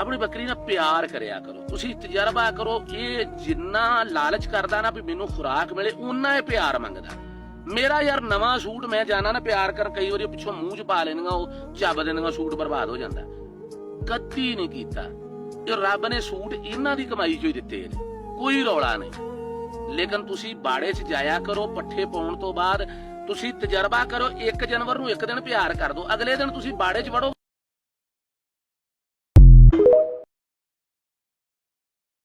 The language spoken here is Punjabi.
ਆਪਣੀ ਬੱਕਰੀ ਨਾਲ ਪਿਆਰ ਕਰਿਆ ਕਰੋ, ਤੁਸੀਂ ਤਜਰਬਾ ਕਰੋ। ਇਹ ਜਿੰਨਾ ਲਾਲਚ ਕਰਦਾ ਨਾ ਵੀ ਮੈਨੂੰ ਖੁਰਾਕ ਮਿਲੇ, ਉਨਾ ਇਹ ਪਿਆਰ ਮੰਗਦਾ। ਮੇਰਾ ਯਾਰ ਨਵਾਂ ਸੂਟ ਮੈਂ ਜਾਣਾ ਨਾ ਪਿਆਰ ਕਰ, ਕਈ ਵਾਰੀ ਪਿੱਛੋਂ ਮੂੰਹ ਚ ਪਾ ਲੈਣੀਆਂ, ਉਹ ਚੱਬ ਦੇਣੀਆਂ, ਸੂਟ ਬਰਬਾਦ ਹੋ ਜਾਂਦਾ। ਕਦੀ ਨਹੀਂ ਕੀਤਾ ਇਹ, ਰੱਬ ਨੇ ਸੂਟ ਇਹਨਾਂ ਦੀ ਕਮਾਈ ਚੋਂ ਹੀ ਦਿੱਤੇ ਨੇ, ਕੋਈ ਰੌਲਾ ਨਹੀਂ। ਲੇਕਿਨ ਤੁਸੀਂ ਬਾੜੇ 'ਚ ਜਾਇਆ ਕਰੋ, ਪੱਠੇ ਪਾਉਣ ਤੋਂ ਬਾਅਦ ਤੁਸੀਂ ਤਜਰਬਾ ਕਰੋ। ਇੱਕ ਜਾਨਵਰ ਨੂੰ ਇੱਕ ਦਿਨ ਪਿਆਰ ਕਰ ਦਿਓ, ਅਗਲੇ ਦਿਨ ਤੁਸੀਂ ਬਾੜੇ 'ਚ ਵੜੋ।